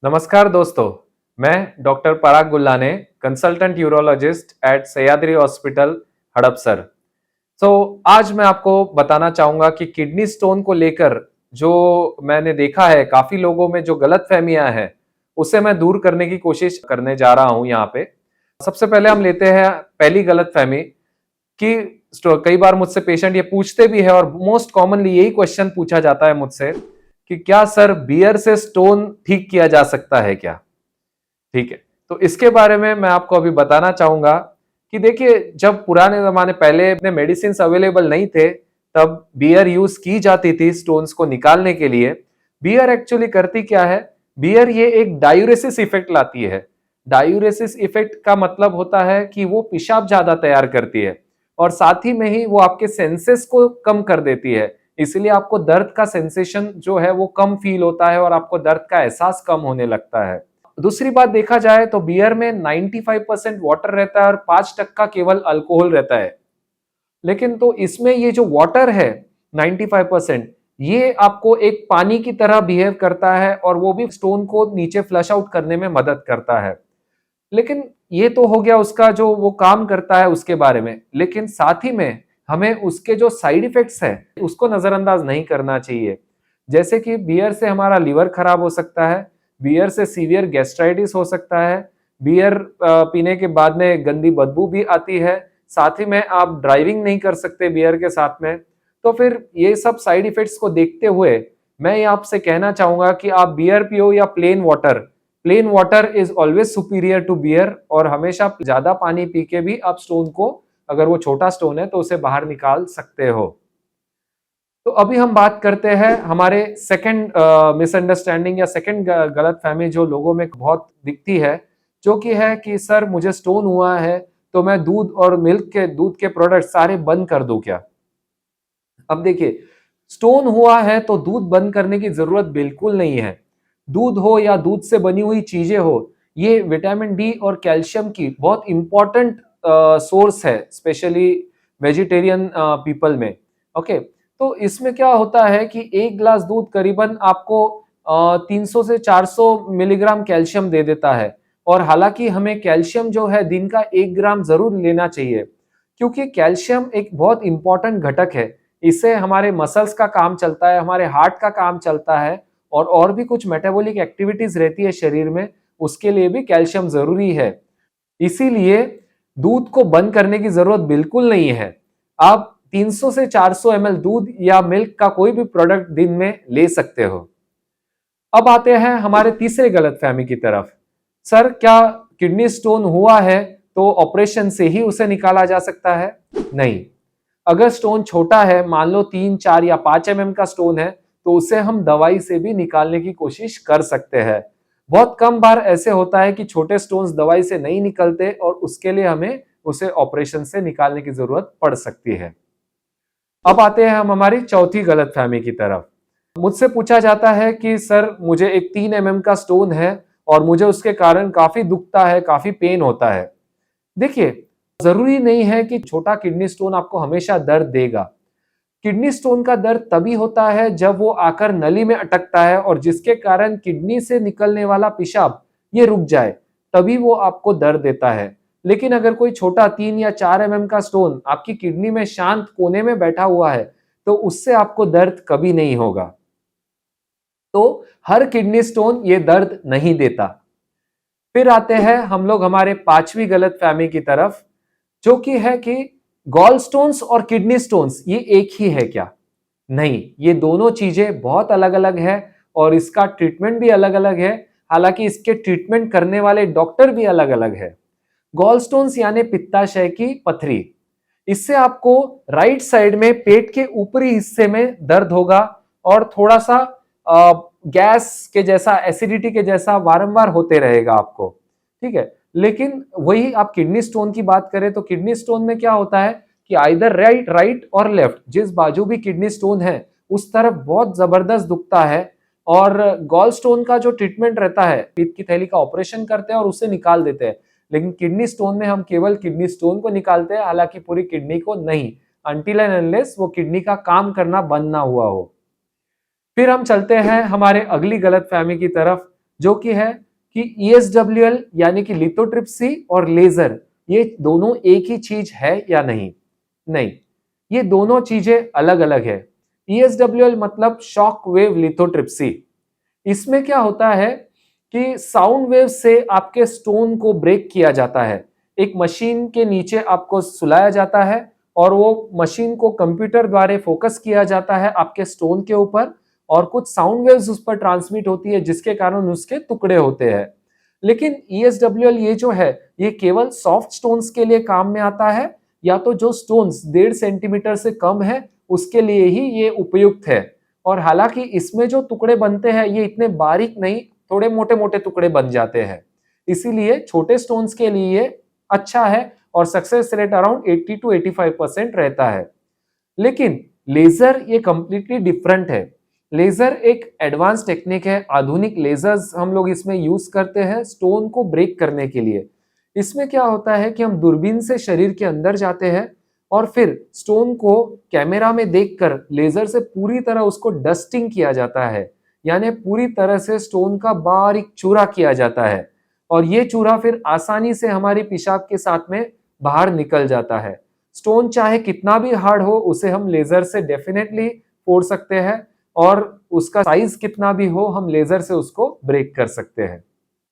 नमस्कार दोस्तों, मैं doctor Parag Gullane, consultant urologist at Sahyadri hospital, Hadapsar. आज मैं आपको बताना चाहूंगा कि किडनी स्टोन को लेकर जो मैंने देखा है काफी लोगों में जो गलतफहमियां हैं, उसे मैं दूर करने की कोशिश करने जा रहा हूं यहाँ पे। सबसे पहले हम लेते हैं पहली गलतफहमी कि कई बार मुझसे पेशेंट ये पूछते भी है और मोस्ट कॉमनली यही क्वेश्चन पूछा जाता है मुझसे कि क्या सर बियर से स्टोन ठीक किया जा सकता है क्या? ठीक है, तो इसके बारे में मैं आपको अभी बताना चाहूंगा कि देखिए, जब पुराने जमाने पहले अपने मेडिसिन अवेलेबल नहीं थे, तब बियर यूज की जाती थी स्टोन्स को निकालने के लिए। बियर एक्चुअली करती क्या है? बियर ये एक डायूरेसिस इफेक्ट लाती है। डायूरेसिस इफेक्ट का मतलब होता है कि वो पेशाब ज्यादा तैयार करती है और साथ ही में ही वो आपके सेंसेस को कम कर देती है। इसलिए आपको दर्द का सेंसेशन जो है वो कम फील होता है और आपको दर्द का एहसास कम होने लगता है। दूसरी बात देखा जाए तो बियर में 95% वाटर रहता है और 5% केवल अल्कोहल रहता है। लेकिन तो इसमें ये जो वाटर है 95%, ये आपको एक पानी की तरह बिहेव करता है और वो भी स्टोन को नीचे फ्लश आउट करने में मदद करता है। लेकिन ये तो हो गया उसका जो वो काम करता है उसके बारे में, लेकिन साथ ही में हमें उसके जो साइड इफेक्ट्स है उसको नजरअंदाज नहीं करना चाहिए। जैसे कि बियर से हमारा लीवर खराब हो सकता है, बियर से सीवियर गैस्ट्राइटिस हो सकता है, बियर पीने के बाद में गंदी बदबू भी आती है, साथ ही में आप ड्राइविंग नहीं कर सकते बियर के साथ में। तो फिर ये सब साइड इफेक्ट्स को देखते हुए मैं आपसे कहना चाहूंगा कि आप बियर पियो या plain water is always superior to beer, और हमेशा ज्यादा पानी पी के भी आप स्टोन को, अगर वो छोटा स्टोन है तो उसे बाहर निकाल सकते हो। तो अभी हम बात करते हैं हमारे सेकंड मिसअंडरस्टैंडिंग या सेकंड गलत फहमी जो लोगों में बहुत दिखती है, जो कि है कि सर मुझे स्टोन हुआ है तो मैं दूध के प्रोडक्ट सारे बंद कर दूं क्या? अब देखिए, स्टोन हुआ है तो दूध बंद करने की जरूरत बिल्कुल नहीं है। दूध हो या दूध से बनी हुई चीजें हो, ये विटामिन डी और कैल्शियम की बहुत इंपॉर्टेंट सोर्स है, स्पेशली वेजिटेरियन पीपल में। ओके, तो इसमें क्या होता है कि एक ग्लास दूध करीबन आपको 300 से 400 मिलीग्राम कैल्शियम दे देता है। और हालांकि हमें कैल्शियम जो है दिन का 1 ग्राम जरूर लेना चाहिए, क्योंकि कैल्शियम एक बहुत इंपॉर्टेंट घटक है। इससे हमारे मसल्स का काम चलता है, हमारे हार्ट का काम चलता है, और भी कुछ मेटाबॉलिक एक्टिविटीज रहती है शरीर में, उसके लिए भी कैल्शियम जरूरी है। इसीलिए दूध को बंद करने की जरूरत बिल्कुल नहीं है। आप 300 से 400 ml दूध या मिल्क का कोई भी प्रोडक्ट दिन में ले सकते हो। अब आते हैं हमारे तीसरे गलतफहमी की तरफ। सर क्या किडनी स्टोन हुआ है तो ऑपरेशन से ही उसे निकाला जा सकता है? नहीं। अगर स्टोन छोटा है, मान लो 3, 4 या 5 का स्टोन है, तो उसे हम दवाई से भी निकालने की कोशिश कर सकते हैं। बहुत कम बार ऐसे होता है कि छोटे स्टोन्स दवाई से नहीं निकलते और उसके लिए हमें उसे ऑपरेशन से निकालने की जरूरत पड़ सकती है। अब आते हैं हम हमारी चौथी गलतफहमी की तरफ। मुझसे पूछा जाता है कि सर मुझे एक 3 का स्टोन है और मुझे उसके कारण काफी दुखता है, काफी पेन होता है। देखिए, जरूरी नहीं है कि छोटा किडनी स्टोन आपको हमेशा दर्द देगा। किडनी स्टोन का दर्द तभी होता है जब वो आकर नली में अटकता है और जिसके कारण किडनी से निकलने वाला पेशाब ये रुक जाए, तभी वो आपको दर्द देता है। लेकिन अगर कोई छोटा 3 या 4 का स्टोन आपकी किडनी में शांत कोने में बैठा हुआ है, तो उससे आपको दर्द कभी नहीं होगा। तो हर किडनी स्टोन ये दर्द नहीं देता। फिर आते हैं हम लोग हमारे पांचवी गलतफहमी की तरफ, जो कि है कि गॉल स्टोन्स और किडनी स्टोन्स ये एक ही है क्या? नहीं, ये दोनों चीजें बहुत अलग अलग है और इसका ट्रीटमेंट भी अलग अलग है। हालांकि इसके ट्रीटमेंट करने वाले डॉक्टर भी अलग अलग है। गॉल स्टोन्स यानी पित्ताशय की पथरी, इससे आपको राइट साइड में पेट के ऊपरी हिस्से में दर्द होगा और थोड़ा सा गैस के जैसा, एसिडिटी के जैसा वारंवार होते रहेगा आपको। ठीक है, लेकिन वही आप किडनी स्टोन की बात करें तो किडनी स्टोन में क्या होता है कि आइदर राइट और लेफ्ट, जिस बाजू भी किडनी स्टोन है उस तरफ बहुत जबरदस्त दुखता है। और गॉल स्टोन का जो ट्रीटमेंट रहता है, पित्त की थैली का ऑपरेशन करते हैं और उसे निकाल देते हैं। लेकिन किडनी स्टोन में हम केवल किडनी स्टोन को निकालते हैं, हालांकि पूरी किडनी को नहीं, अनटिल एंड अनलेस वो किडनी का काम करना बंद ना हुआ हो। फिर हम चलते हैं हमारे अगली गलतफहमी की तरफ, जो कि है कि ESWL यानी कि लिथोट्रिप्सी और लेजर, ये दोनों एक ही चीज है या नहीं? नहीं, ये दोनों चीजें अलग अलग है। ESWL मतलब शॉक वेव लिथोट्रिप्सी। इसमें क्या होता है कि साउंड वेव से आपके स्टोन को ब्रेक किया जाता है। एक मशीन के नीचे आपको सुलाया जाता है और वो मशीन को कंप्यूटर द्वारा फोकस किया जाता है आपके स्टोन के ऊपर, और कुछ साउंड वेव्स उस पर ट्रांसमिट होती है जिसके कारण उसके टुकड़े होते हैं। लेकिन ESWL ये जो है, ये केवल सॉफ्ट स्टोन्स के लिए काम में आता है, या तो जो स्टोन्स 1.5 सेंटीमीटर से कम है उसके लिए ही ये उपयुक्त है। और हालांकि इसमें जो टुकड़े बनते हैं ये इतने बारीक नहीं, थोड़े मोटे मोटे टुकड़े बन जाते हैं, इसीलिए छोटे स्टोन्स के लिए अच्छा है और सक्सेस रेट अराउंड 80 to 85% रहता है। लेकिन लेजर ये कंप्लीटली डिफरेंट है। लेजर एक एडवांस टेक्निक है, आधुनिक लेजर्स हम लोग इसमें यूज करते हैं स्टोन को ब्रेक करने के लिए। इसमें क्या होता है कि हम दूरबीन से शरीर के अंदर जाते हैं और फिर स्टोन को कैमरा में देखकर लेजर से पूरी तरह उसको डस्टिंग किया जाता है, यानी पूरी तरह से स्टोन का बारीक चूरा किया जाता है, और ये चूरा फिर आसानी से हमारी पेशाब के साथ में बाहर निकल जाता है। स्टोन चाहे कितना भी हार्ड हो उसे हम लेजर से डेफिनेटली फोड़ सकते हैं, और उसका साइज कितना भी हो हम लेजर से उसको ब्रेक कर सकते हैं।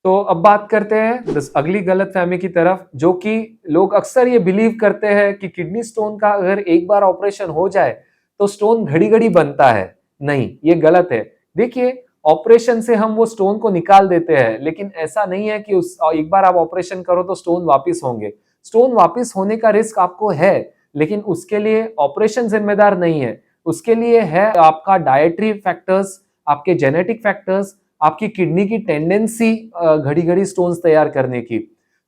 तो अब बात करते हैं अगली गलतफहमी की तरफ, जो कि लोग अक्सर ये बिलीव करते हैं कि किडनी स्टोन का अगर एक बार ऑपरेशन हो जाए तो स्टोन घड़ी घड़ी बनता है। नहीं, ये गलत है। देखिए, ऑपरेशन से हम वो स्टोन को निकाल देते हैं, लेकिन ऐसा नहीं है कि उस एक बार आप ऑपरेशन करो तो स्टोन वापिस होंगे। स्टोन वापिस होने का रिस्क आपको है, लेकिन उसके लिए ऑपरेशन जिम्मेदार नहीं है। उसके लिए है आपका डाइटरी फैक्टर्स, आपके जेनेटिक फैक्टर्स, आपकी किडनी की टेंडेंसी घड़ी घड़ी स्टोन्स तैयार करने की।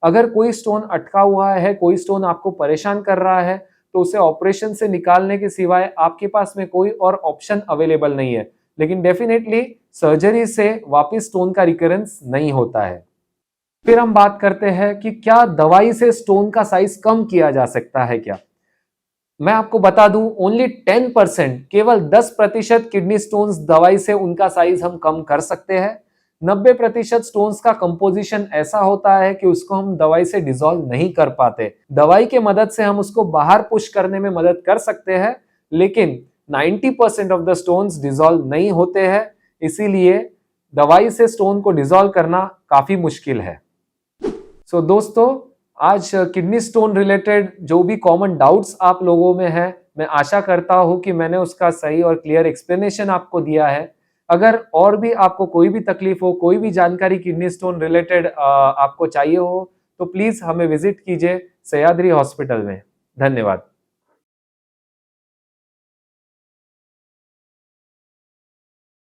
अगर कोई स्टोन अटका हुआ है, कोई स्टोन आपको परेशान कर रहा है, तो उसे ऑपरेशन से निकालने के सिवाय आपके पास में कोई और ऑप्शन अवेलेबल नहीं है। लेकिन डेफिनेटली सर्जरी से वापस स्टोन का रिकरेंस नहीं होता है। फिर हम बात करते हैं कि क्या दवाई से स्टोन का साइज कम किया जा सकता है क्या? मैं आपको बता दूं, ओनली 10%, केवल 10% किडनी स्टोन्स दवाई से उनका साइज हम कम कर सकते हैं। 90% स्टोन्स का कंपोजिशन ऐसा होता है कि उसको हम दवाई से डिसॉल्व नहीं कर पाते। दवाई के मदद से हम उसको बाहर पुश करने में मदद कर सकते हैं, लेकिन 90% ऑफ द स्टोन्स डिसॉल्व नहीं होते हैं, इसीलिए दवाई से स्टोन को डिसॉल्व करना काफी मुश्किल है। सो दोस्तों, आज किडनी स्टोन रिलेटेड जो भी कॉमन डाउट्स आप लोगों में है, मैं आशा करता हूं कि मैंने उसका सही और क्लियर एक्सप्लेनेशन आपको दिया है। अगर और भी आपको कोई भी तकलीफ हो, कोई भी जानकारी किडनी स्टोन रिलेटेड आपको चाहिए हो, तो प्लीज हमें विजिट कीजिए सह्याद्री हॉस्पिटल में। धन्यवाद।